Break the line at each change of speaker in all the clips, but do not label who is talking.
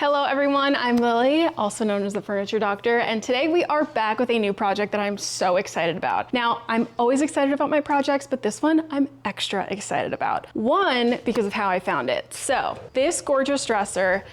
Hello everyone, I'm Lily, also known as the Furniture Doctor, and today we are back with a new project that I'm so excited about. Now, I'm always excited about my projects, but this one I'm extra excited about. One, because of how I found it. So, this gorgeous dresser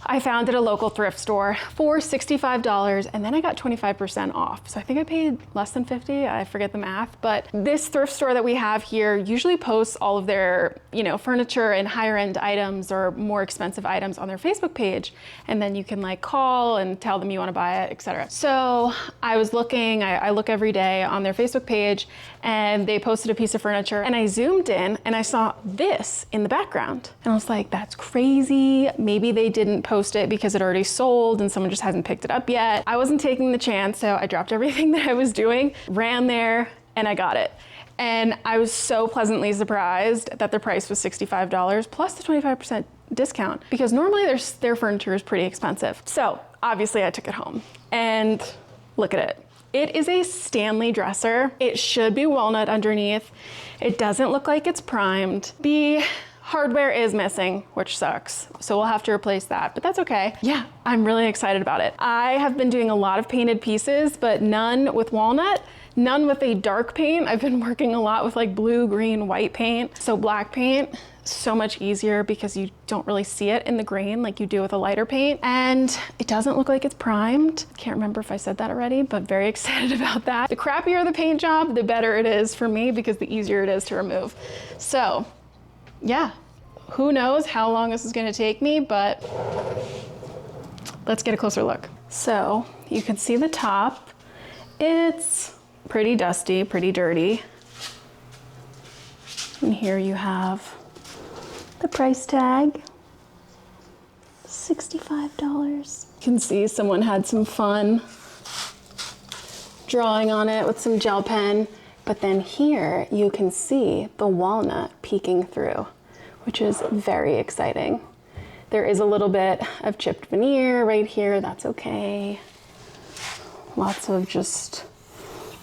I found at a local thrift store for $65, and then I got 25% off. So I think I paid less than 50, I forget the math, but this thrift store that we have here usually posts all of their, furniture and higher end items or more expensive items on their Facebook page. And then you can like call and tell them you want to buy it, etc. So I was looking, I look every day on their Facebook page, and they posted a piece of furniture, and I zoomed in and I saw this in the background. And I was like, that's crazy. Maybe they didn't post it because it already sold and someone just hasn't picked it up yet. I wasn't taking the chance, so I dropped everything that I was doing, ran there, and I got it. And I was so pleasantly surprised that the price was $65 plus the 25% discount, because normally their furniture is pretty expensive. So obviously I took it home, and look at it. It is a Stanley dresser. It should be walnut underneath. It doesn't look like it's primed. The hardware is missing, which sucks. So we'll have to replace that, but that's okay. Yeah, I'm really excited about it. I have been doing a lot of painted pieces, but none with walnut, none with a dark paint. I've been working a lot with like blue, green, white paint. So black paint, so much easier because you don't really see it in the grain like you do with a lighter paint. And it doesn't look like it's primed. Can't remember if I said that already, but very excited about that. The crappier the paint job, the better it is for me because the easier it is to remove. So yeah, who knows how long this is gonna take me, but let's get a closer look. So you can see the top. It's pretty dusty, pretty dirty. And here you have the price tag, $65. You can see someone had some fun drawing on it with some gel pen. But then here you can see the walnut peeking through, which is very exciting. There is a little bit of chipped veneer right here, that's okay. Lots of just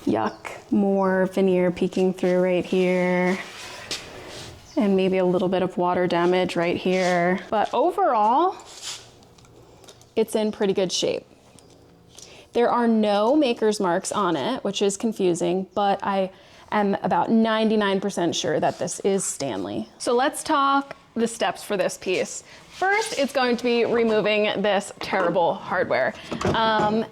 yuck. More veneer peeking through right here. And maybe a little bit of water damage right here. But overall, it's in pretty good shape. There are no maker's marks on it, which is confusing, but I am about 99% sure that this is Stanley. So let's talk the steps for this piece. First, it's going to be removing this terrible hardware.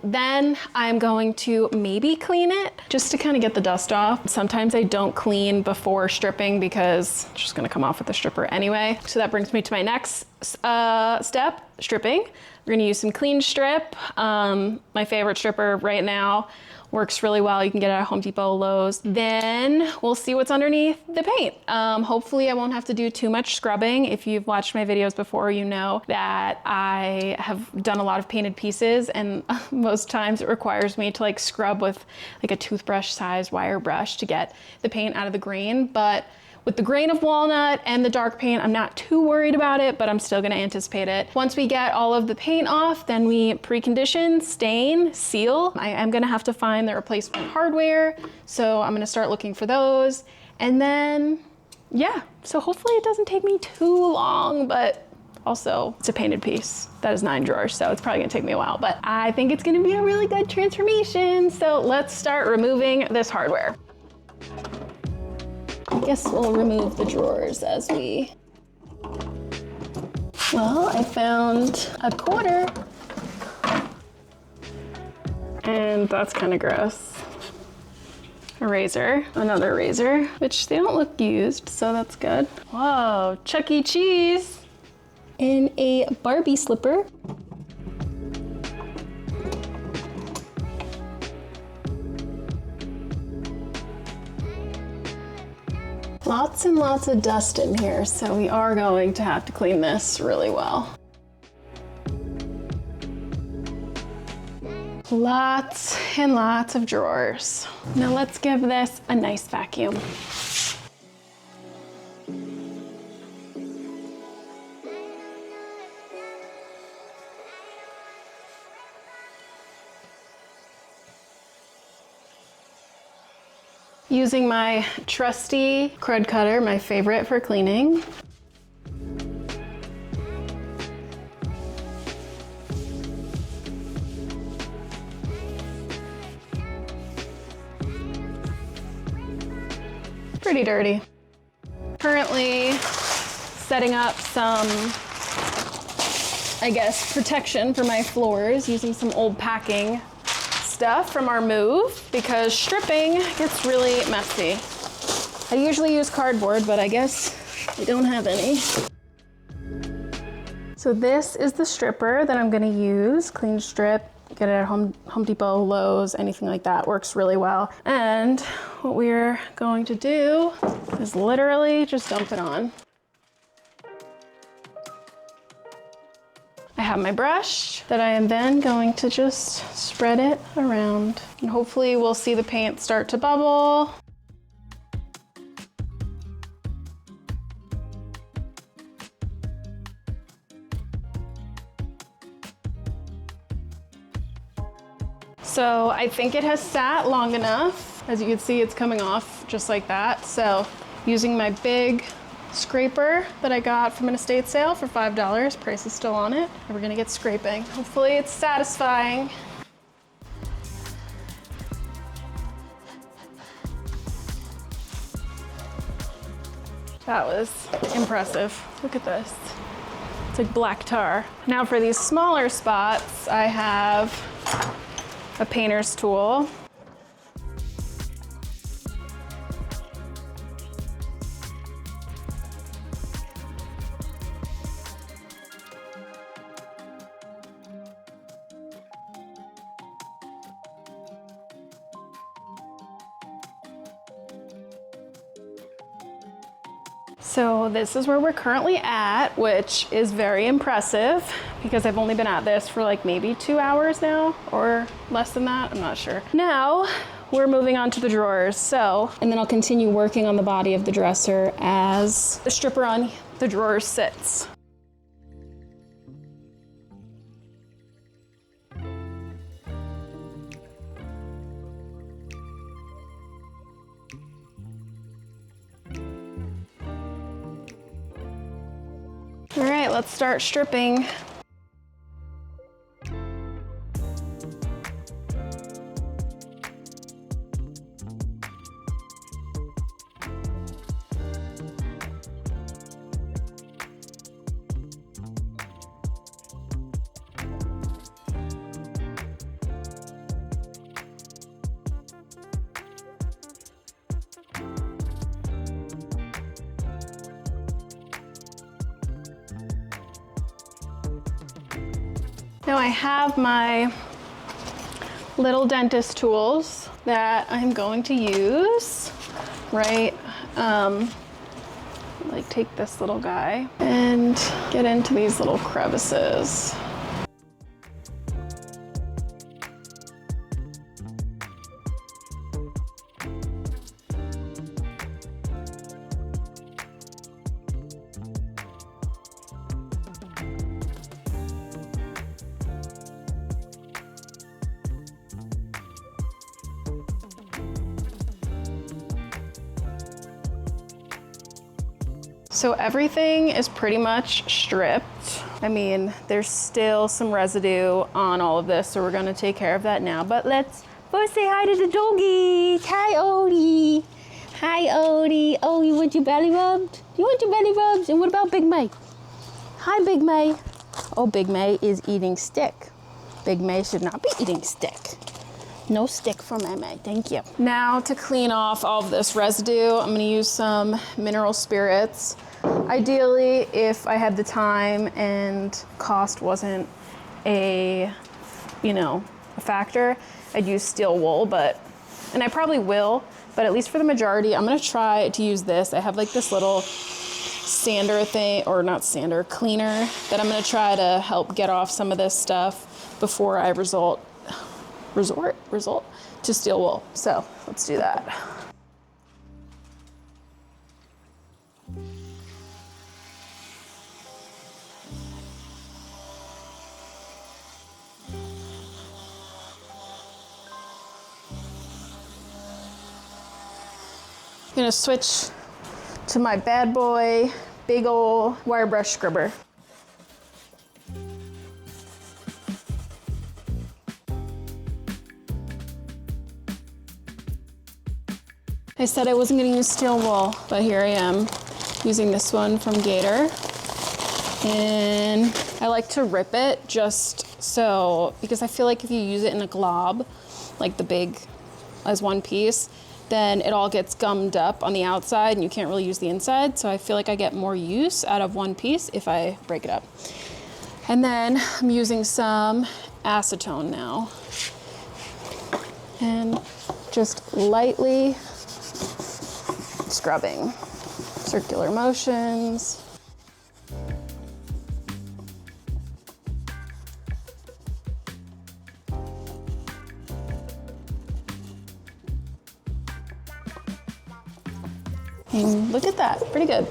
Then I'm going to maybe clean it just to kind of get the dust off. Sometimes I don't clean before stripping because it's just gonna come off with the stripper anyway. So that brings me to my next step, stripping. We're gonna use some clean strip. My favorite stripper right now. Works really well. You can get it at Home Depot, Lowe's. Then we'll see what's underneath the paint. Hopefully I won't have to do too much scrubbing. If you've watched my videos before, you know that I have done a lot of painted pieces, and most times it requires me to like scrub with like a toothbrush sized wire brush to get the paint out of the grain. But with the grain of walnut and the dark paint, I'm not too worried about it, but I'm still gonna anticipate it. Once we get all of the paint off, then we precondition, stain, seal. I am gonna have to find the replacement hardware, so I'm gonna start looking for those. And then, yeah, so hopefully it doesn't take me too long, but also it's a painted piece. That is 9 drawers, so it's probably gonna take me a while, but I think it's gonna be a really good transformation. So let's start removing this hardware. I guess we'll remove the drawers as we... Well, I found a quarter. And that's kind of gross. A razor, another razor, which they don't look used, so that's good. Whoa, Chuck E. Cheese. And a Barbie slipper. Lots and lots of dust in here, so we are going to have to clean this really well. Lots and lots of drawers. Now let's give this a nice vacuum. Using my trusty crud cutter, my favorite for cleaning. pretty dirty. Currently setting up some, I guess, protection for my floors using some old packing stuff from our move because stripping gets really messy. I usually use cardboard, but I guess I don't have any. So this is the stripper that I'm gonna use, clean strip. Get it at Home Depot, Lowe's, anything like that, works really well. And what we're going to do is literally just dump it on. I have my brush that I am then going to just spread it around. And hopefully we'll see the paint start to bubble. So I think it has sat long enough. As you can see, it's coming off just like that. So using my big scraper that I got from an estate sale for $5, price is still on it, and we're gonna get scraping. Hopefully it's satisfying. That was impressive. Look at this. It's like black tar. Now for these smaller spots, I have a painter's tool. So this is where we're currently at, which is very impressive because I've only been at this for like maybe 2 hours now or less than that, I'm not sure. Now we're moving on to the drawers. And then I'll continue working on the body of the dresser as the stripper on the drawers sits. All right, let's start stripping. Now I have my little dentist tools that I'm going to use, right? Like take this little guy and get into these little crevices. So everything is pretty much stripped. I mean, there's still some residue on all of this, so we're gonna take care of that now. But let's first say hi to the doggies. Hi, Odie. Hi, Odie. Oh, you want your belly rubbed? You want your belly rubs? And what about Big May? Hi, Big May. Oh, Big May is eating stick. Big May should not be eating stick. No stick for May, thank you. Now to clean off all of this residue, I'm gonna use some mineral spirits. Ideally, if I had the time and cost wasn't a factor, I'd use steel wool, and I probably will, but at least for the majority, I'm gonna try to use this. I have like this little sander thing, or not sander, cleaner, that I'm gonna try to help get off some of this stuff before I resort to steel wool. So let's do that. I'm gonna switch to my bad boy, big ol' wire brush scrubber. I said I wasn't gonna use steel wool, but here I am using this one from Gator. And I like to rip it just so, because I feel like if you use it in a glob, like the big as one piece, then it all gets gummed up on the outside and you can't really use the inside. So I feel like I get more use out of one piece if I break it up. And then I'm using some acetone now. And just lightly scrubbing, circular motions. And look at that, pretty good.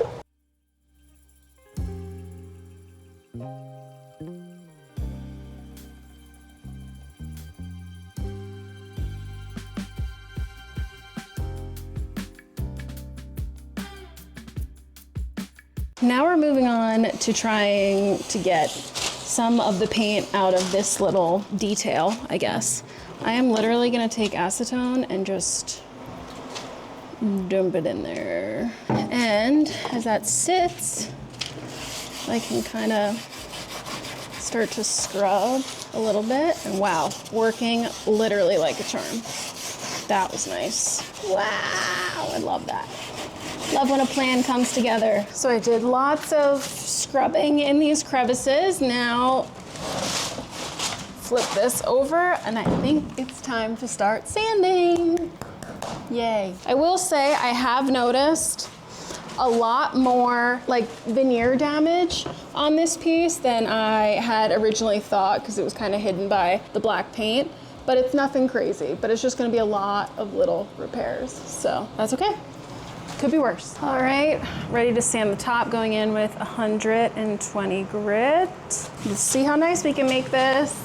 Now we're moving on to trying to get some of the paint out of this little detail, I guess. I am literally gonna take acetone and just dump it in there. And as that sits, I can kind of start to scrub a little bit. And wow, working literally like a charm. That was nice. Wow, I love that. Love when a plan comes together. So I did lots of scrubbing in these crevices. Now flip this over and I think it's time to start sanding. Yay. I will say I have noticed a lot more like veneer damage on this piece than I had originally thought because it was kind of hidden by the black paint, but it's nothing crazy, but it's just gonna be a lot of little repairs. So that's okay. Could be worse. All right, ready to sand the top, going in with 120 grit. Let's see how nice we can make this.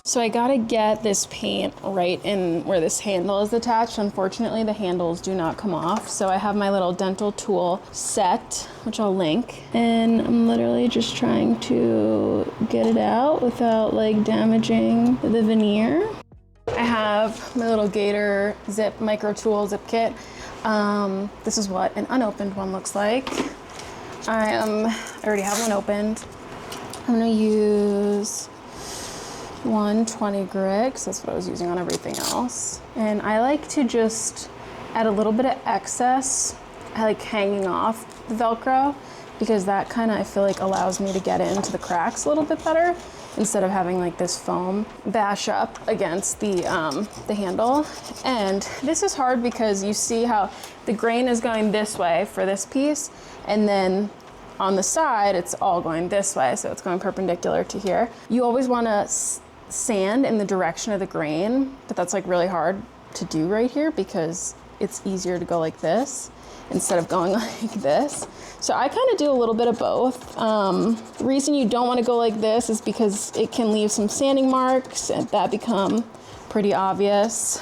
So I gotta get this paint right in where this handle is attached. Unfortunately, the handles do not come off. So I have my little dental tool set, which I'll link. And I'm literally just trying to get it out without like damaging the veneer. I have my little Gator zip micro tool zip kit. This is what an unopened one looks like. I already have one opened. I'm gonna use 120 grit, because that's what I was using on everything else. And I like to just add a little bit of excess, like hanging off the Velcro, because that kind of, I feel like, allows me to get into the cracks a little bit better, instead of having like this foam bash up against the handle. And this is hard because you see how the grain is going this way for this piece, and then on the side, it's all going this way, so it's going perpendicular to here. You always want to sand in the direction of the grain, but that's like really hard to do right here because it's easier to go like this instead of going like this. So I kind of do a little bit of both. The reason you don't want to go like this is because it can leave some sanding marks and that become pretty obvious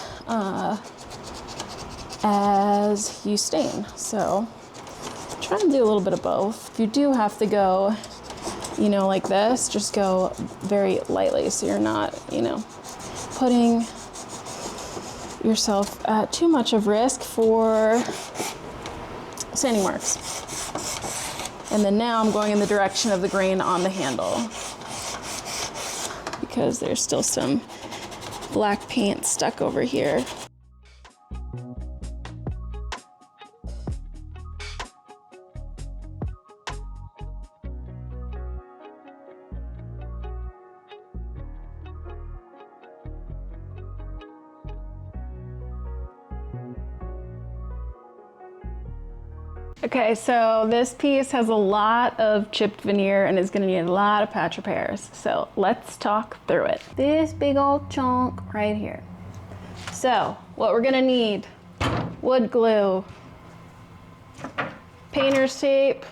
as you stain. So try to do a little bit of both. If you do have to go, you know, like this, just go very lightly so you're not, you know, putting yourself at too much of risk for sanding marks. And then now I'm going in the direction of the grain on the handle because there's still some black paint stuck over here. Okay, so this piece has a lot of chipped veneer and is gonna need a lot of patch repairs. So let's talk through it. This big old chunk right here. So what we're gonna need: wood glue, painter's tape,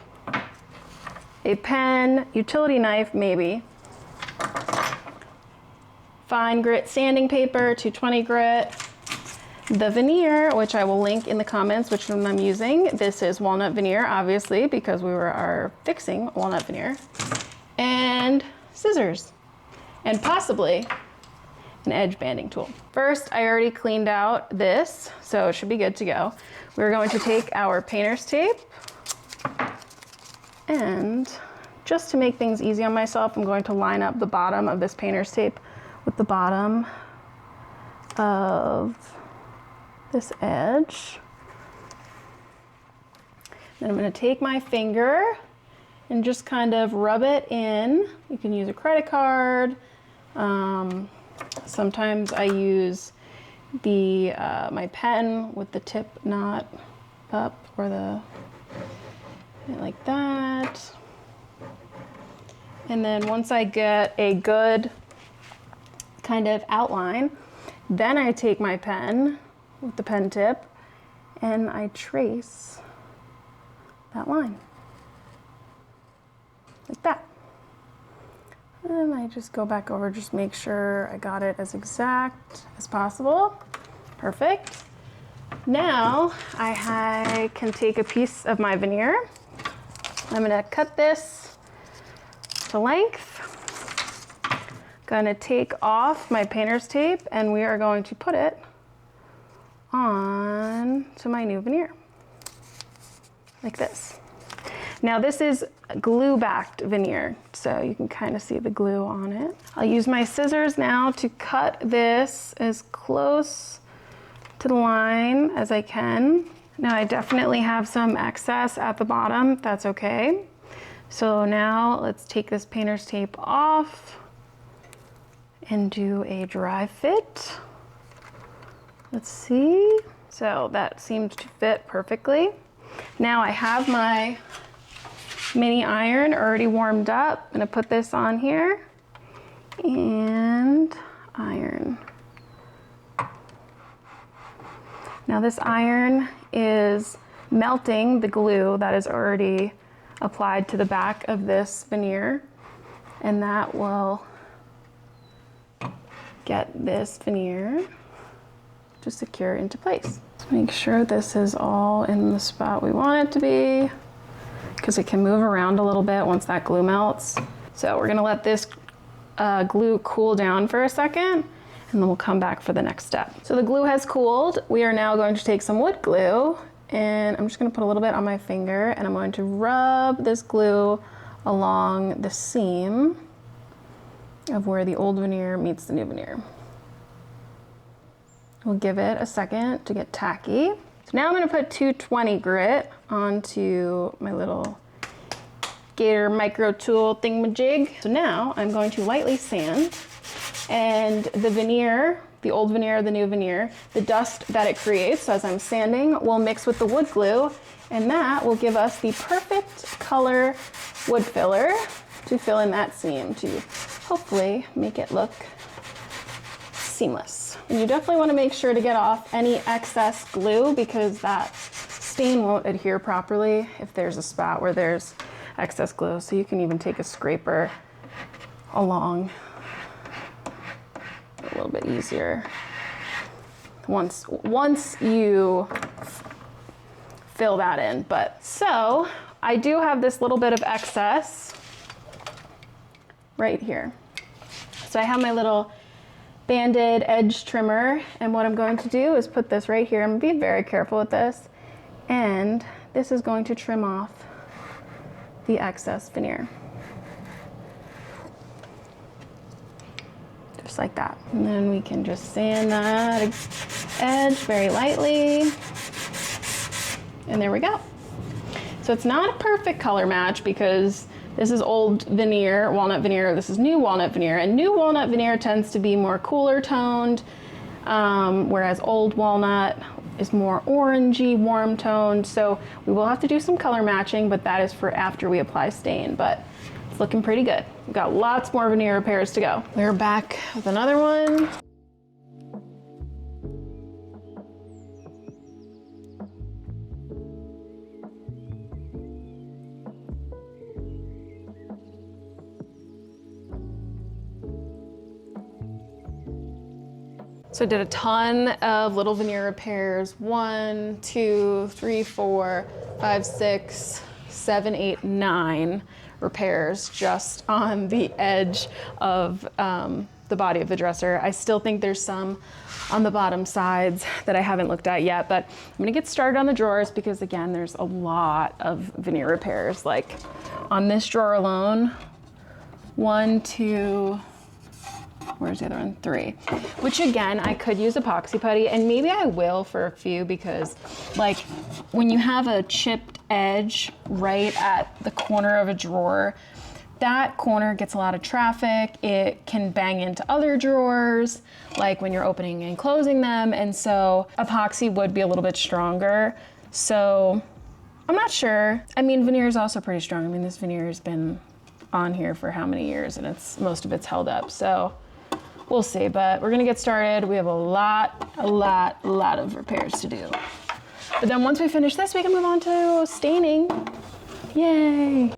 a pen, utility knife maybe, fine grit sanding paper, 220 grit, the veneer, which I will link in the comments which one I'm using. This is walnut veneer, obviously, because we are fixing walnut veneer, and scissors, and possibly an edge banding tool. First, I already cleaned out this, so it should be good to go. We're going to take our painter's tape, and just to make things easy on myself, I'm going to line up the bottom of this painter's tape with the bottom of this edge. Then I'm going to take my finger and just kind of rub it in. You can use a credit card. Sometimes I use the my pen with the tip not up, or like that. And then once I get a good kind of outline, then I take my pen with the pen tip and I trace that line like that. And I just go back over, just make sure I got it as exact as possible. Perfect. Now I can take a piece of my veneer. I'm gonna cut this to length. Gonna take off my painter's tape and we are going to put it on to my new veneer, like this. Now this is glue-backed veneer, so you can kind of see the glue on it. I'll use my scissors now to cut this as close to the line as I can. Now I definitely have some excess at the bottom, that's okay. So now let's take this painter's tape off and do a dry fit. Let's see. So that seems to fit perfectly. Now I have my mini iron already warmed up. I'm gonna put this on here and iron. Now this iron is melting the glue that is already applied to the back of this veneer, and that will get this veneer to secure into place. Let's make sure this is all in the spot we want it to be, because it can move around a little bit once that glue melts. So we're gonna let this glue cool down for a second, and then we'll come back for the next step. So the glue has cooled. We are now going to take some wood glue, and I'm just gonna put a little bit on my finger, and I'm going to rub this glue along the seam of where the old veneer meets the new veneer. We'll give it a second to get tacky. So now I'm gonna put 220 grit onto my little Gator micro tool thingamajig. So now I'm going to lightly sand, and the veneer, the old veneer, the new veneer, the dust that it creates as I'm sanding will mix with the wood glue, and that will give us the perfect color wood filler to fill in that seam to hopefully make it look seamless. And you definitely want to make sure to get off any excess glue, because that stain won't adhere properly if there's a spot where there's excess glue. So you can even take a scraper along, a little bit easier once you fill that in. But so I do have this little bit of excess right here. So I have my little banded edge trimmer, and what I'm going to do is put this right here. I'm gonna be very careful with this, and this is going to trim off the excess veneer. Just like that. And then we can just sand that edge very lightly, and there we go. So it's not a perfect color match, because this is old veneer, walnut veneer, this is new walnut veneer, and new walnut veneer tends to be more cooler toned, whereas old walnut is more orangey, warm toned. So we will have to do some color matching, but that is for after we apply stain, but it's looking pretty good. We've got lots more veneer repairs to go. We're back with another one. So I did a ton of little veneer repairs. 1, 2, 3, 4, 5, 6, 7, 8, 9 repairs just on the edge of the body of the dresser. I still think there's some on the bottom sides that I haven't looked at yet, but I'm gonna get started on the drawers because again, there's a lot of veneer repairs. Like on this drawer alone, 1, 2, where's the other one? 3, which again, I could use epoxy putty and maybe I will for a few because like when you have a chipped edge right at the corner of a drawer, that corner gets a lot of traffic. It can bang into other drawers, like when you're opening and closing them. And so epoxy would be a little bit stronger. So I'm not sure. I mean, veneer is also pretty strong. I mean, this veneer has been on here for how many years and most of it's held up. So we'll see, but we're gonna get started. We have a lot of repairs to do. But then once we finish this, we can move on to staining. Yay.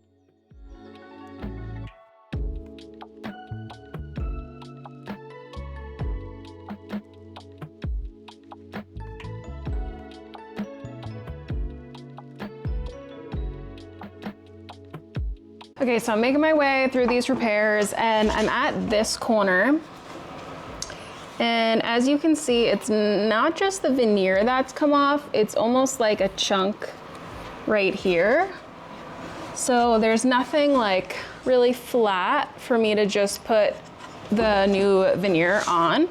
Okay, so I'm making my way through these repairs and I'm at this corner. And as you can see, it's not just the veneer that's come off, it's almost like a chunk right here. So there's nothing like really flat for me to just put the new veneer on.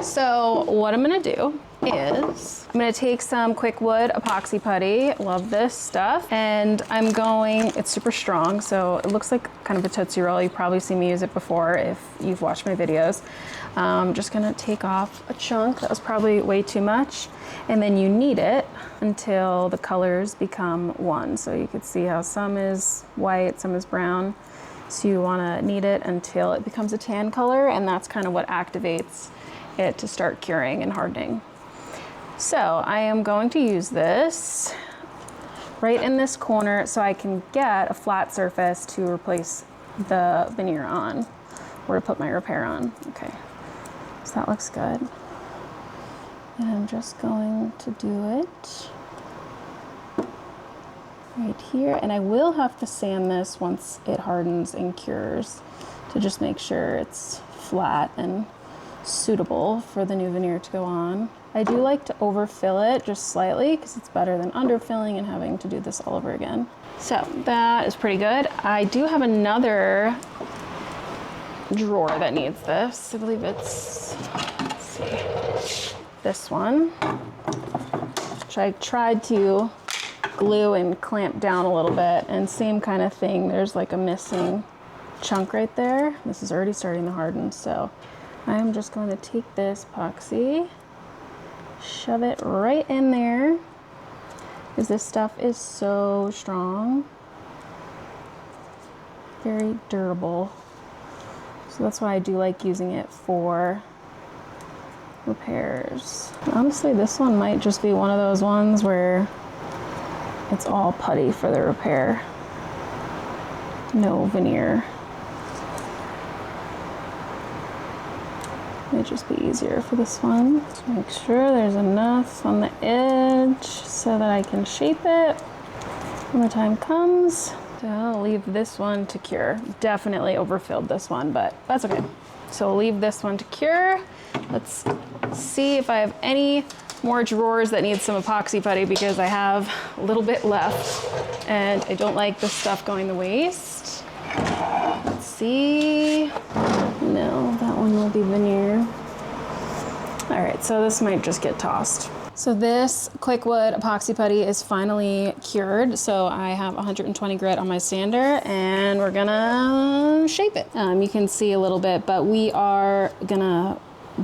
So what I'm gonna do is I'm gonna take some quick wood epoxy putty, love this stuff, and I'm going, it's super strong, so it looks like kind of a Tootsie Roll. You've probably seen me use it before if you've watched my videos. I'm just gonna take off a chunk, that was probably way too much, and then you knead it until the colors become one. So you can see how some is white, some is brown. So you wanna knead it until it becomes a tan color, and that's kind of what activates it to start curing and hardening. So I am going to use this right in this corner so I can get a flat surface to replace the veneer on, or to put my repair on. Okay, so that looks good. And I'm just going to do it right here. And I will have to sand this once it hardens and cures to just make sure it's flat and suitable for the new veneer to go on. I do like to overfill it just slightly because it's better than underfilling and having to do this all over again. So that is pretty good. I do have another drawer that needs this. I believe it's, let's see, this one, which I tried to glue and clamp down a little bit, and same kind of thing. There's like a missing chunk right there. This is already starting to harden, so I'm just going to take this epoxy, shove it right in there, because this stuff is so strong, very durable. So that's why I do like using it for repairs. Honestly, this one might just be one of those ones where it's all putty for the repair, no veneer. Might just be easier for this one. Just make sure there's enough on the edge so that I can shape it when the time comes. So I'll leave this one to cure. Definitely overfilled this one, but that's okay. So we'll leave this one to cure. Let's see if I have any more drawers that need some epoxy putty, because I have a little bit left and I don't like this stuff going to waste. Let's see. No, that one will be veneer. All right, so this might just get tossed. So this quick wood epoxy putty is finally cured. So I have 120 grit on my sander and we're gonna shape it. You can see a little bit, but we are gonna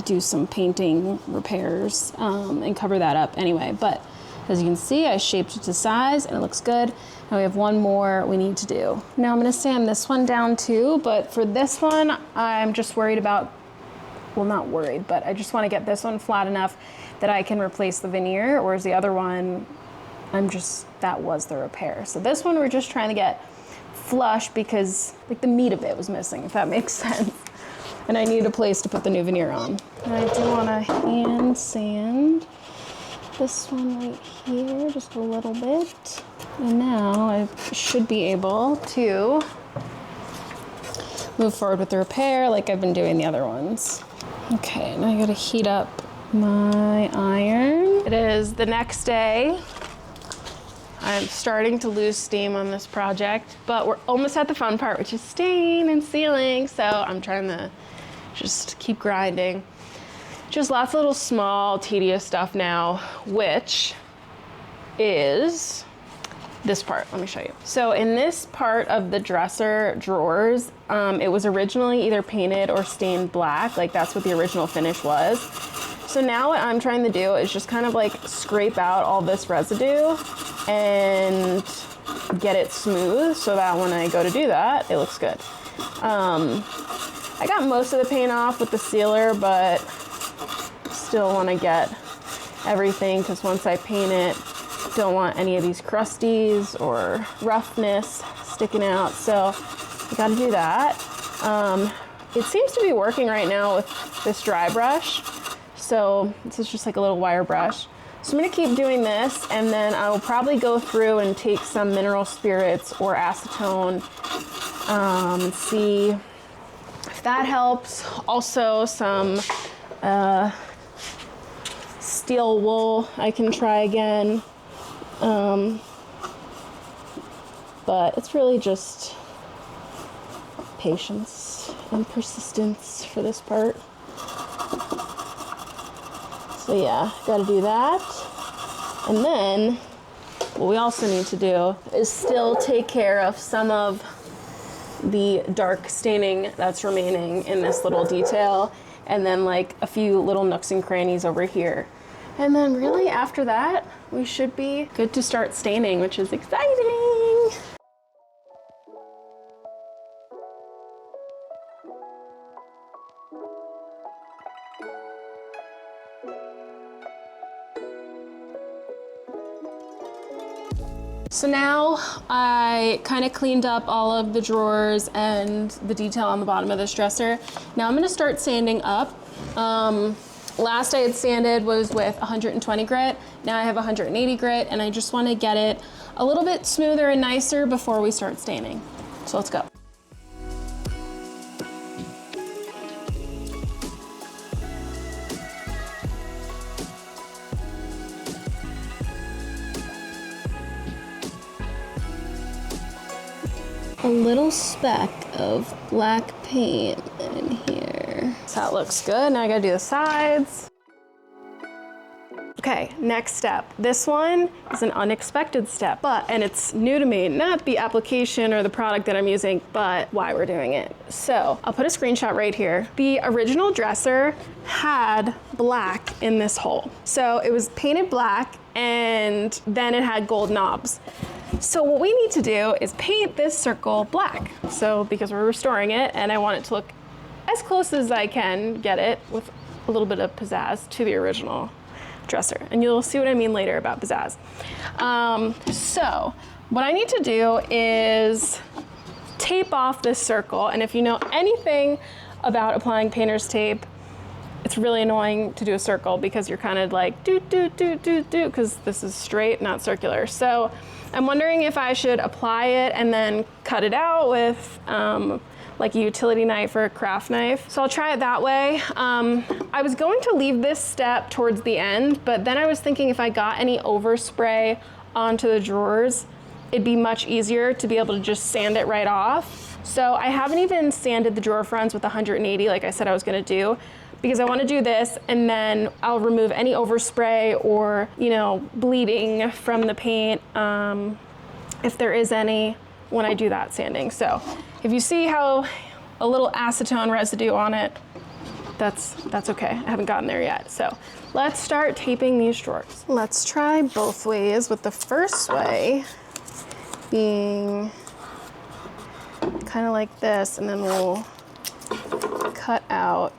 do some painting repairs and cover that up anyway. But as you can see, I shaped it to size and it looks good. Now we have one more we need to do. Now I'm gonna sand this one down too, but for this one, I'm just worried about, well, not worried, but I just wanna get this one flat enough that I can replace the veneer, whereas the other one, that was the repair. So this one we're just trying to get flush because like the meat of it was missing, if that makes sense. and I need a place to put the new veneer on. And I do want to hand sand this one right here, just a little bit. And now I should be able to move forward with the repair like I've been doing the other ones. Okay, now I gotta heat up my iron. It is the next day. I'm starting to lose steam on this project, but we're almost at the fun part, which is stain and sealing. So I'm trying to just keep grinding. Just lots of little small, tedious stuff now, which is this part. Let me show you. So in this part of the dresser drawers, it was originally either painted or stained black. Like that's what the original finish was. So now what I'm trying to do is just kind of like scrape out all this residue and get it smooth so that when I go to do that, it looks good. I got most of the paint off with the sealer, but still want to get everything because once I paint it, don't want any of these crusties or roughness sticking out. So I got to do that. It seems to be working right now with this dry brush. So this is just like a little wire brush. So I'm gonna keep doing this, and then I will probably go through and take some mineral spirits or acetone and see if that helps. Also some steel wool I can try again. But it's really just patience and persistence for this part. So yeah, gotta do that. And then what we also need to do is still take care of some of the dark staining that's remaining in this little detail, and then like a few little nooks and crannies over here. And then really after that, we should be good to start staining, which is exciting. So now I kind of cleaned up all of the drawers and the detail on the bottom of this dresser. Now I'm gonna start sanding up. Last I had sanded was with 120 grit. Now I have 180 grit, and I just want to get it a little bit smoother and nicer before we start staining. So let's go. A little speck of black paint in here. So that looks good. Now I gotta do the sides. Okay, next step. This one is an unexpected step, and it's new to me, not the application or the product that I'm using, but why we're doing it. So I'll put a screenshot right here. The original dresser had black in this hole. So it was painted black, and then it had gold knobs. So what we need to do is paint this circle black. So because we're restoring it and I want it to look as close as I can get it with a little bit of pizzazz to the original dresser. And you'll see what I mean later about pizzazz. So what I need to do is tape off this circle. And if you know anything about applying painter's tape, it's really annoying to do a circle because you're kind of like do, because this is straight, not circular. So I'm wondering if I should apply it and then cut it out with like a utility knife or a craft knife. So I'll try it that way. I was going to leave this step towards the end, but then I was thinking if I got any overspray onto the drawers, it'd be much easier to be able to just sand it right off. So I haven't even sanded the drawer fronts with 180 like I said I was gonna do, because I want to do this and then I'll remove any overspray or, you know, bleeding from the paint if there is any when I do that sanding. So if you see how a little acetone residue on it, that's okay. I haven't gotten there yet. So let's start taping these drawers. Let's try both ways, with the first way being kind of like this, and then we'll cut out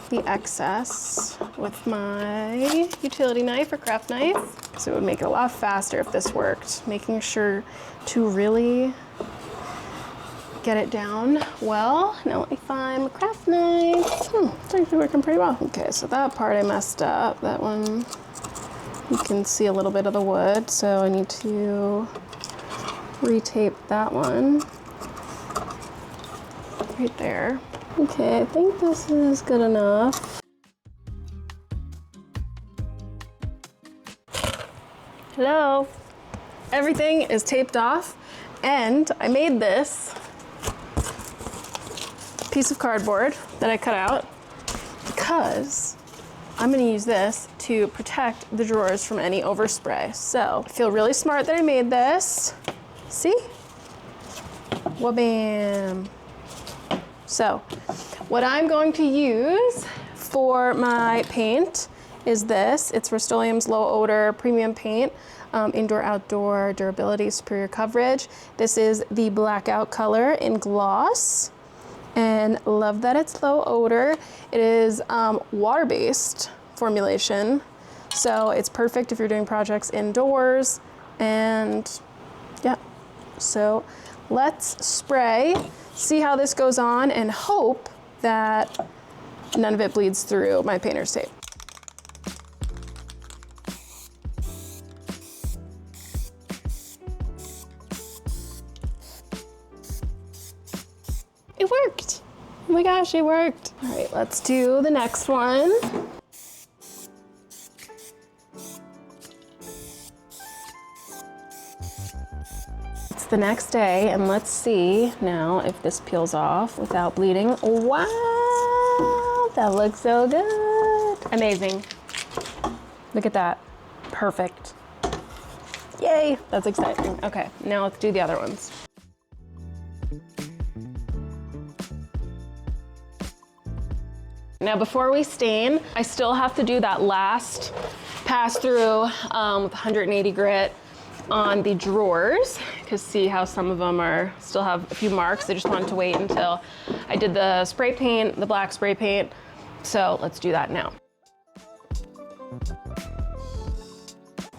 the excess with my utility knife or craft knife. So it would make it a lot faster if this worked. Making sure to really get it down well. Now let me find my craft knife. It's actually working pretty well. Okay, so that part I messed up. That one, you can see a little bit of the wood, so I need to retape that one right there. Okay, I think this is good enough. Hello. Everything is taped off, and I made this piece of cardboard that I cut out because I'm gonna use this to protect the drawers from any overspray. So I feel really smart that I made this. See? Wha-bam. So what I'm going to use for my paint is this. It's Rust-Oleum's low odor premium paint, indoor, outdoor, durability, superior coverage. This is the blackout color in gloss, and love that it's low odor. It is water-based formulation, so it's perfect if you're doing projects indoors. And yeah, so let's spray, see how this goes on, and hope that none of it bleeds through my painter's tape. It worked. Oh my gosh, it worked. All right, let's do the next one. It's the next day, and let's see now if this peels off without bleeding. Wow, that looks so good. Amazing. Look at that. Perfect. Yay, that's exciting. Okay, now let's do the other ones. Now before we stain, I still have to do that last pass through with 180 grit on the drawers, because see how some of them still have a few marks. I just wanted to wait until I did the spray paint, the black spray paint. So let's do that now.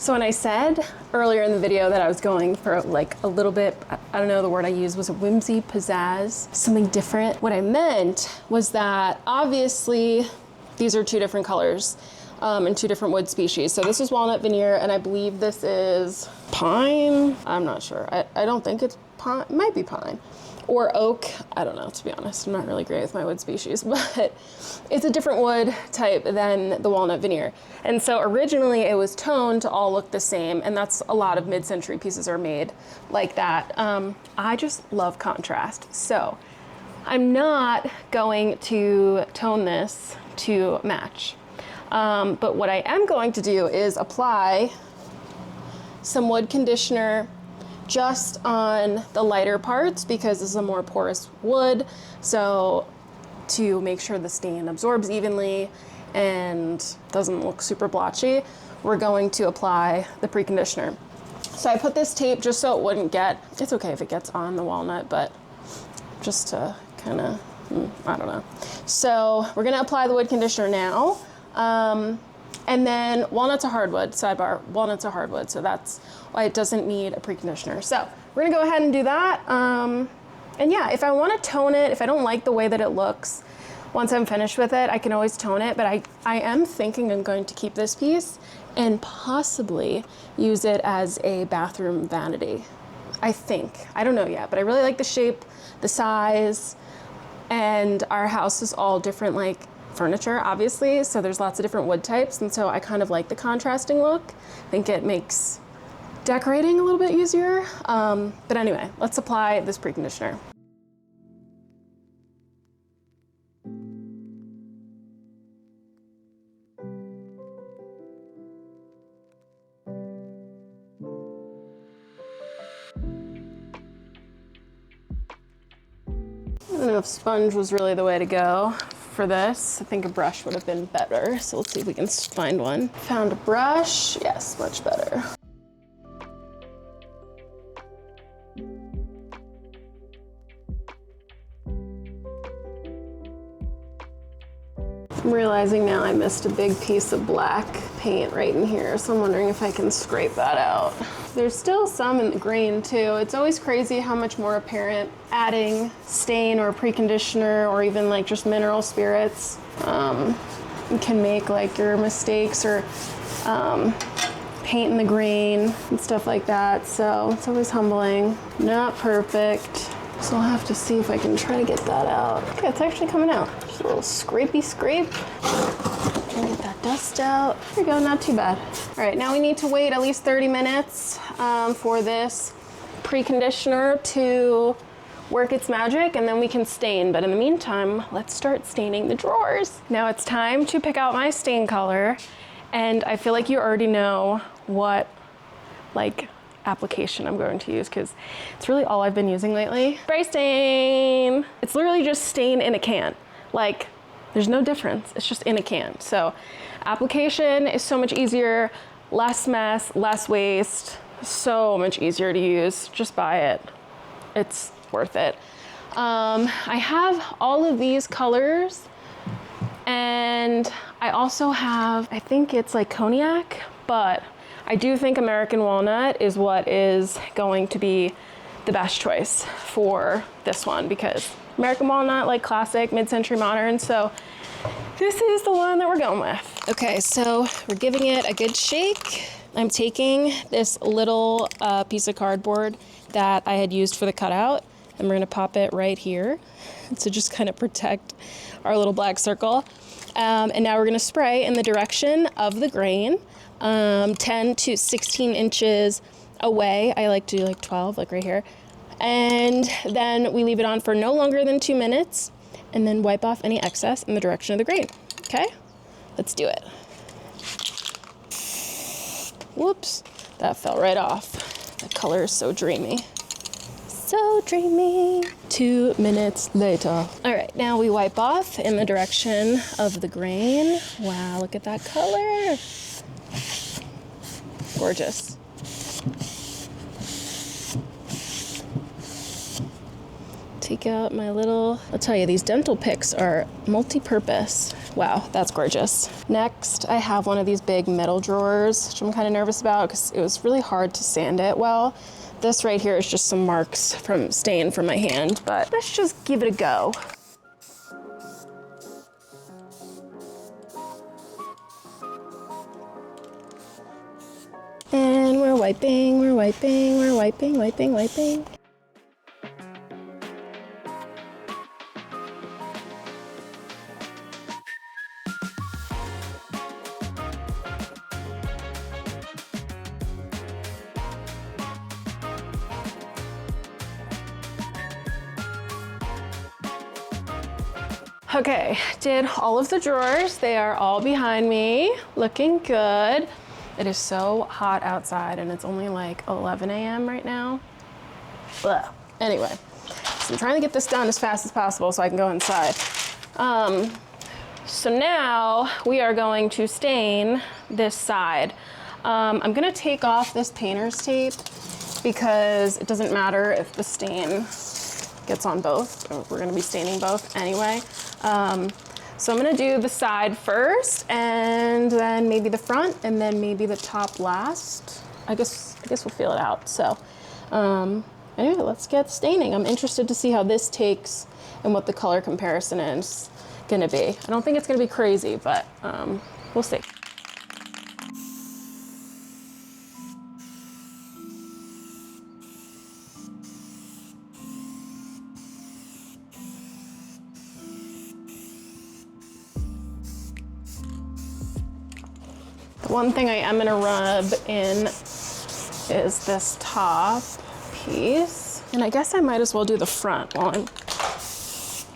So when I said earlier in the video that I was going for like a little bit, I don't know, the word I used was a whimsy, pizzazz, something different. What I meant was that obviously these are two different colors and two different wood species. So this is walnut veneer, and I believe this is pine. I'm not sure. I don't think it's pine. It might be pine. Or oak. I don't know, to be honest. I'm not really great with my wood species, but it's a different wood type than the walnut veneer. And so originally it was toned to all look the same, and that's a lot of mid-century pieces are made like that. I just love contrast. So I'm not going to tone this to match. But what I am going to do is apply some wood conditioner just on the lighter parts, because this is a more porous wood. So to make sure the stain absorbs evenly and doesn't look super blotchy, we're going to apply the preconditioner. So I put this tape just so it wouldn't get, it's okay if it gets on the walnut, but just to kind of, I don't know. So we're gonna apply the wood conditioner now. And then walnut's a hardwood, sidebar, walnut's a hardwood, so that's why it doesn't need a preconditioner. So we're gonna go ahead and do that. And yeah, if I wanna tone it, if I don't like the way that it looks, once I'm finished with it, I can always tone it, but I am thinking I'm going to keep this piece and possibly use it as a bathroom vanity. I think, I don't know yet, but I really like the shape, the size, and our house is all different, like, furniture, obviously, so there's lots of different wood types, and so I kind of like the contrasting look. I think it makes decorating a little bit easier. But anyway, let's apply this preconditioner. I don't know if sponge was really the way to go for this. I think a brush would have been better. So let's see if we can find one. Found a brush. Yes, much better. I'm realizing now I missed a big piece of black paint right in here, so I'm wondering if I can scrape that out. There's still some in the grain too. It's always crazy how much more apparent adding stain or preconditioner or even like just mineral spirits can make like your mistakes or paint in the grain and stuff like that. So it's always humbling. Not perfect. So I'll have to see if I can try to get that out. Okay, it's actually coming out. Just a little scrapey scrape. Try to get that dust out. There we go, not too bad. All right, now we need to wait at least 30 minutes for this preconditioner to work its magic, and then we can stain. But in the meantime, let's start staining the drawers. Now it's time to pick out my stain color, and I feel like you already know what like application I'm going to use because it's really all I've been using lately. Spray stain. It's literally just stain in a can. Like, there's no difference. It's just in a can. So application is so much easier, less mess, less waste, so much easier to use. Just buy it. It's worth it. I have all of these colors, and I also have, I think it's like cognac, but I do think American walnut is what is going to be the best choice for this one, because American walnut, like classic, mid-century modern, so this is the one that we're going with. Okay, so we're giving it a good shake. I'm taking this little piece of cardboard that I had used for the cutout, and we're gonna pop it right here to just kind of protect our little black circle. And now we're gonna spray in the direction of the grain, 10 to 16 inches away. I like to do like 12, like right here. And then we leave it on for no longer than 2 minutes, and then wipe off any excess in the direction of the grain. Okay, let's do it. Whoops, that fell right off. The color is so dreamy. So dreamy. 2 minutes later. All right, now we wipe off in the direction of the grain. Wow, look at that color. Gorgeous. Take out my little, I'll tell you, these dental picks are multi-purpose. Wow, that's gorgeous. Next, I have one of these big metal drawers, which I'm kind of nervous about because it was really hard to sand it well. This right here is just some marks from stain from my hand, but let's just give it a go. And we're wiping, we're wiping, we're wiping, wiping, wiping. Okay, did all of the drawers. They are all behind me, looking good. It is so hot outside and it's only like 11 a.m. right now. Blah. Anyway, so I'm trying to get this done as fast as possible so I can go inside. So now we are going to stain this side. I'm gonna take off this painter's tape because it doesn't matter if the stain gets on both. We're gonna be staining both anyway. So I'm gonna do the side first, and then maybe the front, and then maybe the top last. I guess we'll feel it out. So anyway, let's get staining. I'm interested to see how this takes and what the color comparison is gonna be. I don't think it's gonna be crazy, but we'll see. One thing I am gonna rub in is this top piece. And I guess I might as well do the front while I'm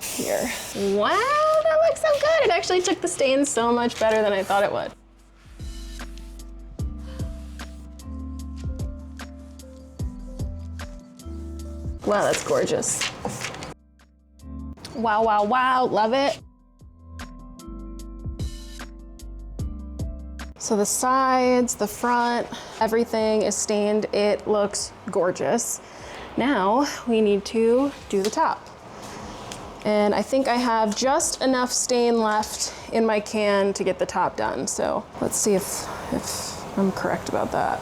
here. Wow, that looks so good. It actually took the stain so much better than I thought it would. Wow, that's gorgeous. Wow, wow, wow, love it. So the sides, the front, everything is stained. It looks gorgeous. Now we need to do the top. And I think I have just enough stain left in my can to get the top done. So let's see if I'm correct about that.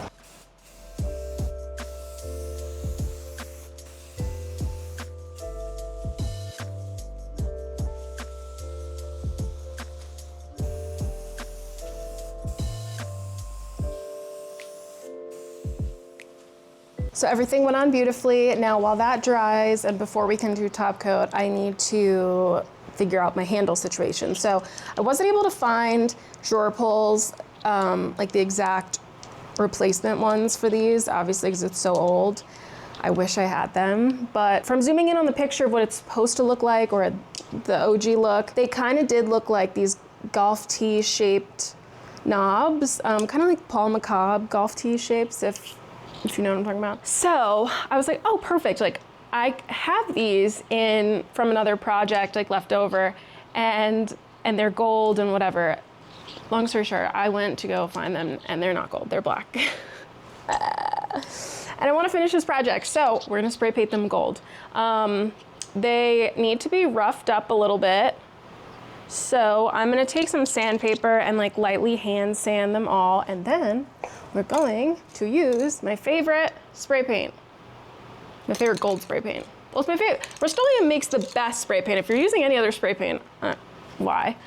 So everything went on beautifully. Now while that dries and before we can do top coat, I need to figure out my handle situation. So I wasn't able to find drawer pulls, like the exact replacement ones for these, obviously because it's so old. I wish I had them, but from zooming in on the picture of what it's supposed to look like, or the OG look, they kind of did look like these golf tee shaped knobs, kind of like Paul McCobb golf tee shapes, if you know what I'm talking about. So I was like, oh, perfect. Like I have these from another project, like left over, and they're gold and whatever. Long story short, I went to go find them and they're not gold, they're black. And I want to finish this project, so we're gonna spray paint them gold. They need to be roughed up a little bit. So I'm gonna take some sandpaper and like lightly hand sand them all, and then we're going to use my favorite spray paint. My favorite gold spray paint. Well, it's my favorite. Rust-Oleum makes the best spray paint. If you're using any other spray paint, why?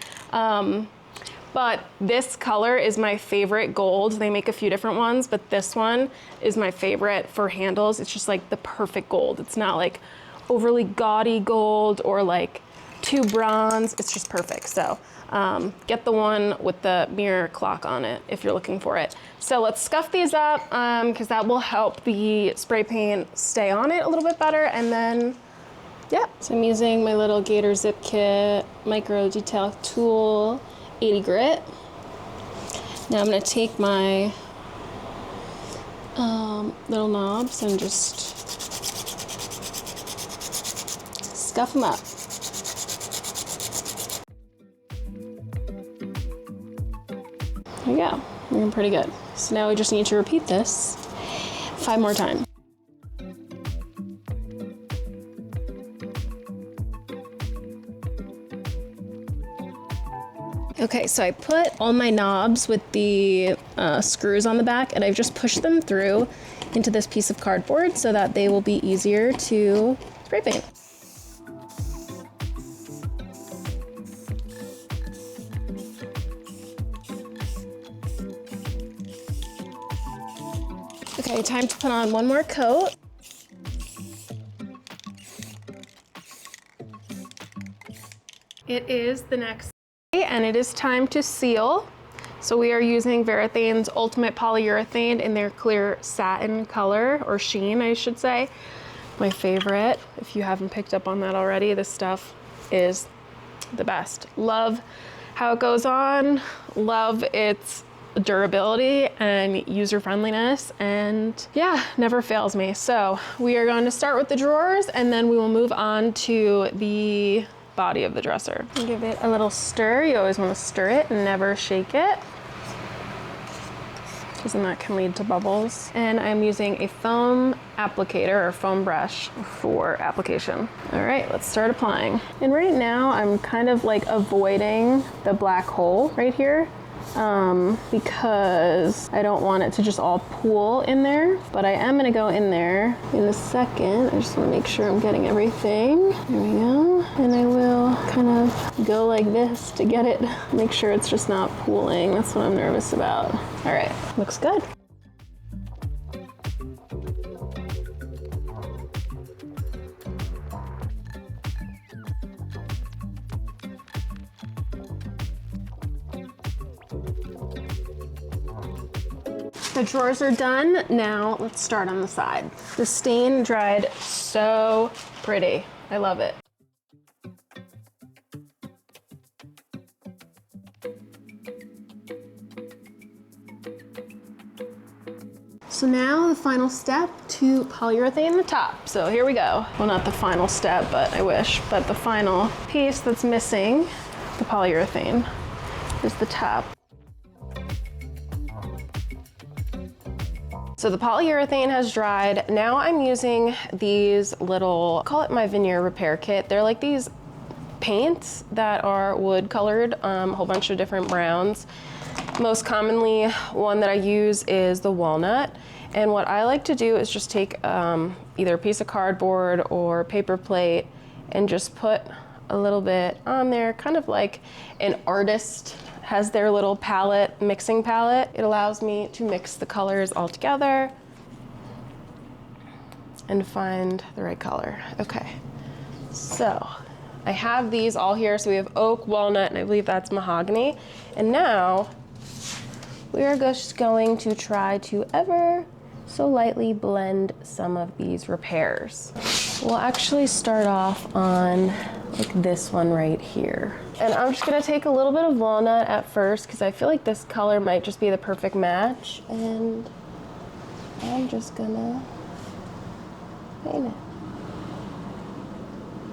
But this color is my favorite gold. They make a few different ones, but this one is my favorite for handles. It's just like the perfect gold. It's not like overly gaudy gold or like too bronze. It's just perfect. So get the one with the mirror clock on it if you're looking for it. So let's scuff these up because that will help the spray paint stay on it a little bit better. And then, yeah. So I'm using my little Gator Zip Kit micro detail tool, 80 grit. Now I'm gonna take my little knobs and just scuff them up. There we go, we're doing pretty good. So now we just need to repeat this 5 more times. Okay, so I put all my knobs with the screws on the back, and I've just pushed them through into this piece of cardboard so that they will be easier to spray paint. Okay, time to put on one more coat. It is the next day and it is time to seal. So we are using Verethane's Ultimate Polyurethane in their clear satin color, or sheen, I should say. My favorite. If you haven't picked up on that already, this stuff is the best. Love how it goes on, love its durability and user friendliness, and yeah, never fails me. So we are going to start with the drawers and then we will move on to the body of the dresser. Give it a little stir. You always want to stir it and never shake it, because then that can lead to bubbles. And I'm using a foam applicator or foam brush for application. All right, let's start applying. And right now I'm kind of like avoiding the black hole right here, because I don't want it to just all pool in there, but I am gonna go in there in a second. I just wanna make sure I'm getting everything. There we go. And I will kind of go like this to get it, make sure it's just not pooling. That's what I'm nervous about. All right, looks good. The drawers are done. Now let's start on the side. The stain dried so pretty. I love it. So now the final step, to polyurethane the top. So here we go. Well, not the final step, but I wish, but the final piece that's missing, the polyurethane, is the top. So the polyurethane has dried. Now I'm using these little, call it my Veneer repair kit. They're like these
paints that are wood colored, a whole bunch of different browns. Most commonly, one that I use is the walnut. And what I like to do is just take either a piece of cardboard or paper plate and just put a little bit on there, kind of like an artist has their little palette, mixing palette. It allows me to mix the colors all together and find the right color. Okay, so I have these all here. So we have oak, walnut, and I believe that's mahogany. And now we are just going to try to ever so lightly blend some of these repairs. We'll actually start off on like this one right here. And I'm just gonna take a little bit of walnut at first because I feel like this color might just be the perfect match. And I'm just gonna paint it.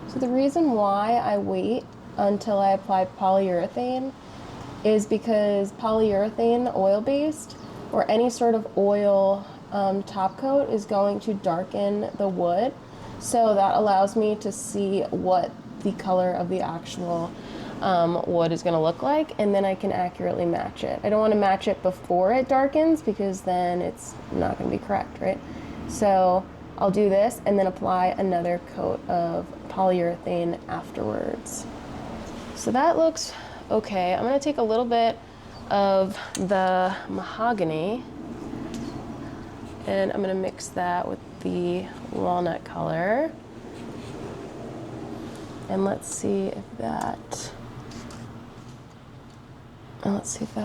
So the reason why I wait until I apply polyurethane is because polyurethane, oil-based, or any sort of oil top coat is going to darken the wood. So that allows me to see what the color of the actual wood is gonna look like, and then I can accurately match it. I don't wanna match it before it darkens because then it's not gonna be correct, right? So I'll do this and then apply another coat of polyurethane afterwards. So that looks okay. I'm gonna take a little bit of the mahogany and I'm gonna mix that with the walnut color. And let's see if that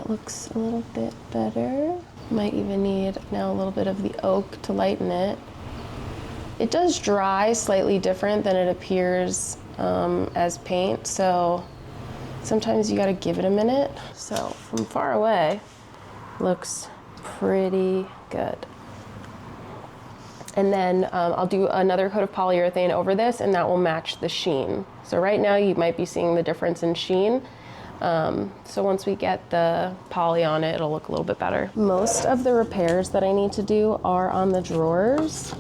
looks a little bit better. Might even need now a little bit of the oak to lighten it. It does dry slightly different than it appears as paint, so sometimes you gotta give it a minute. So from far away, looks pretty good. And then I'll do another coat of polyurethane over this and that will match the sheen. So right now you might be seeing the difference in sheen. So once we get the poly on it, it'll look a little bit better. Most of the repairs that I need to do are on the drawers.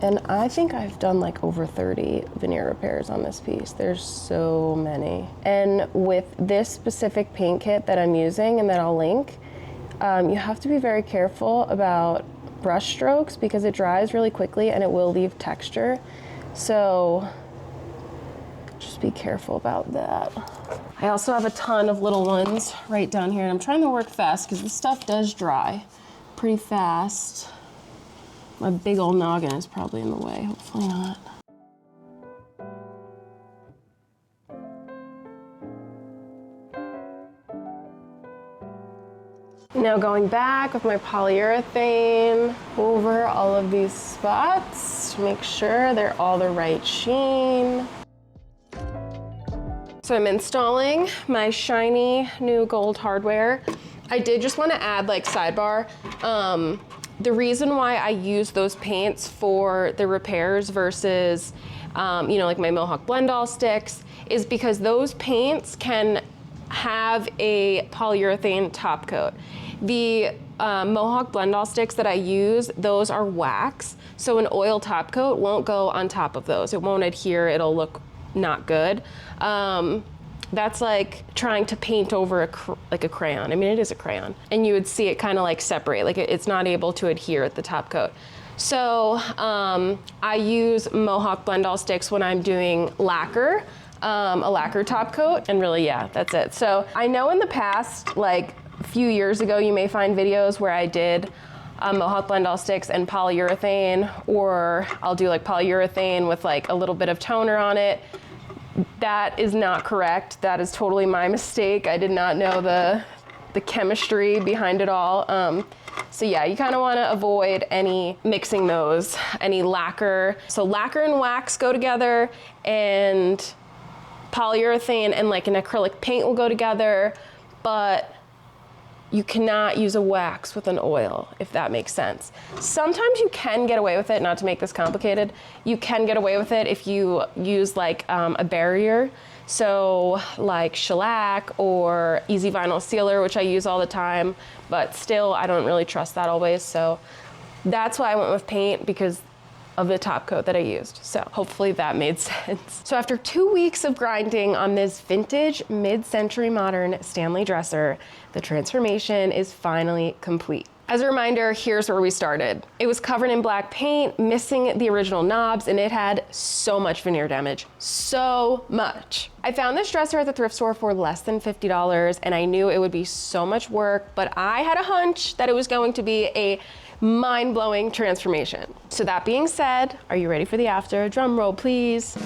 And I think I've done like over 30 veneer repairs on this piece. There's so many. And with this specific paint kit that I'm using and that I'll link, you have to be very careful about brush strokes because it dries really quickly and it will leave texture. So just be careful about that. I also have a ton of little ones right down here and I'm trying to work fast because this stuff does dry pretty fast. My big old noggin is probably in the way, hopefully not. Now going back with my polyurethane over all of these spots to make sure they're all the right sheen. So I'm installing my shiny new gold hardware. I did just want to add, like, sidebar, the reason why I use those paints for the repairs versus, you know, like my Mohawk Blend-All sticks is because those paints can have a polyurethane top coat. The Mohawk Blend-All sticks that I use, those are wax, so an oil top coat won't go on top of those. It won't adhere, it'll look not good. That's like trying to paint over like a crayon. I mean, it is a crayon. And you would see it kind of like separate, like it's not able to adhere at the top coat. So I use Mohawk Blend-All sticks when I'm doing lacquer, a lacquer top coat, and really, yeah, that's it. So I know in the past, like a few years ago, you may find videos where I did Mohawk Blend-All sticks and polyurethane, or I'll do like polyurethane with like a little bit of toner on it. That is not correct. That is totally my mistake. I did not know the chemistry behind it all. So yeah, you kind of want to avoid any mixing those, any lacquer. So lacquer and wax go together, and polyurethane and like an acrylic paint will go together, but you cannot use a wax with an oil, if that makes sense. Sometimes you can get away with it, not to make this complicated, you can get away with it if you use like a barrier. So like shellac or easy vinyl sealer, which I use all the time, but still I don't really trust that always. So that's why I went with paint, because of the top coat that I used. So hopefully that made sense. So after 2 weeks of grinding on this vintage mid-century modern Stanley dresser, the transformation is finally complete. As a reminder, here's where we started. It was covered in black paint, missing the original knobs, and it had so much veneer damage, so much. I found this dresser at the thrift store for less than $50, and I knew it would be so much work, but I had a hunch that it was going to be a mind-blowing transformation. So that being said, are you ready for the after? Drum roll, please.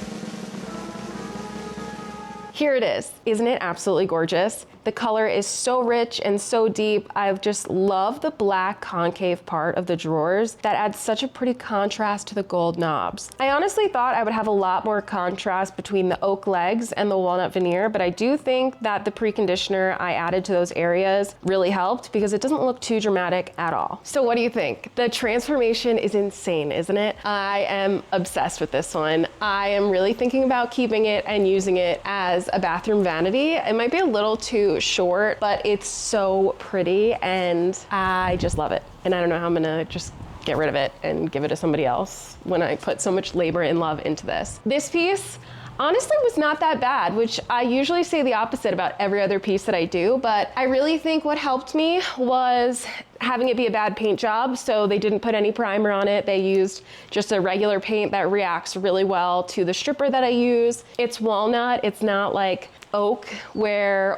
Here it is. Isn't it absolutely gorgeous? The color is so rich and so deep. I just love the black concave part of the drawers that adds such a pretty contrast to the gold knobs. I honestly thought I would have a lot more contrast between the oak legs and the walnut veneer, but I do think that the preconditioner I added to those areas really helped because it doesn't look too dramatic at all. So what do you think? The transformation is insane, isn't it? I am obsessed with this one. I am really thinking about keeping it and using it as a bathroom vanity. It might be a little too short, but it's so pretty and I just love it. And I don't know how I'm gonna just get rid of it and give it to somebody else when I put so much labor and love into this. This piece honestly was not that bad, which I usually say the opposite about every other piece that I do, but I really think what helped me was having it be a bad paint job. So they didn't put any primer on it. They used just a regular paint that reacts really well to the stripper that I use. It's walnut, it's not like oak or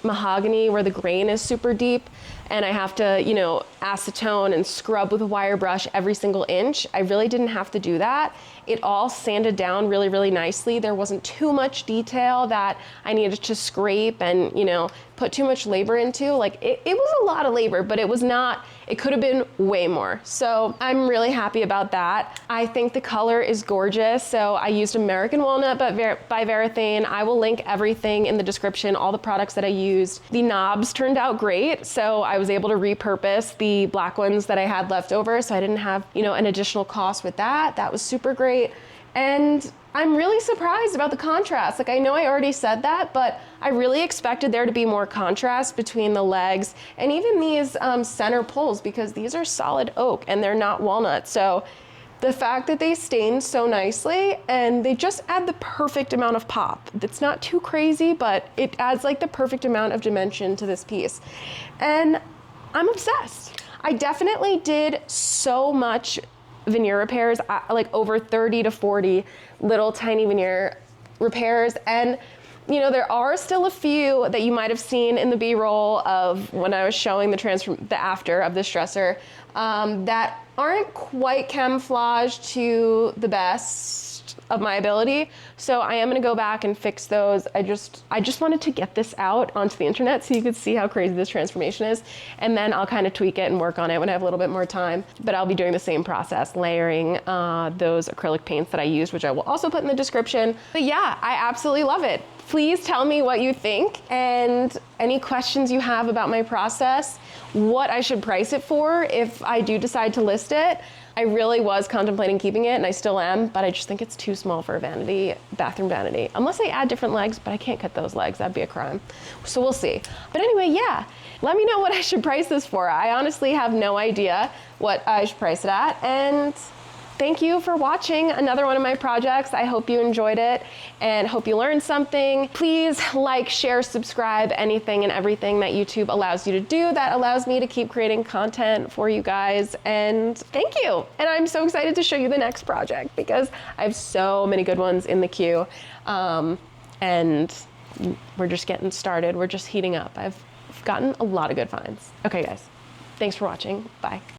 mahogany where the grain is super deep and I have to, you know, acetone and scrub with a wire brush every single inch. I really didn't have to do that. It all sanded down really, really nicely. There wasn't too much detail that I needed to scrape and, you know, put too much labor into. Like it was a lot of labor, but it was not, it could have been way more. So I'm really happy about that. I think the color is gorgeous. So I used American Walnut by Varathane. I will link everything in the description, all the products that I used. The knobs turned out great. So I was able to repurpose the black ones that I had left over. So I didn't have, you know, an additional cost with that. That was super great. And I'm really surprised about the contrast. Like I know I already said that, but I really expected there to be more contrast between the legs and even these center pulls because these are solid oak and they're not walnut. So the fact that they stain so nicely and they just add the perfect amount of pop. It's not too crazy, but it adds like the perfect amount of dimension to this piece. And I'm obsessed. I definitely did so much veneer repairs, like over 30 to 40 little tiny veneer repairs. And you know, there are still a few that you might have seen in the B-roll of when I was showing the after of this dresser that aren't quite camouflaged to the best of my ability. So I am gonna go back and fix those. I just wanted to get this out onto the internet so you could see how crazy this transformation is. And then I'll kind of tweak it and work on it when I have a little bit more time. But I'll be doing the same process, layering those acrylic paints that I used, which I will also put in the description. But yeah, I absolutely love it. Please tell me what you think and any questions you have about my process, what I should price it for if I do decide to list it. I really was contemplating keeping it and I still am, but I just think it's too small for a vanity, bathroom vanity. Unless I add different legs, but I can't cut those legs, that'd be a crime. So we'll see. But anyway, yeah, let me know what I should price this for. I honestly have no idea what I should price it at. And thank you for watching another one of my projects. I hope you enjoyed it and hope you learned something. Please like, share, subscribe, anything and everything that YouTube allows you to do that allows me to keep creating content for you guys. And thank you. And I'm so excited to show you the next project because I have so many good ones in the queue. And we're just getting started. We're just heating up. I've gotten a lot of good finds. Okay, guys, thanks for watching. Bye.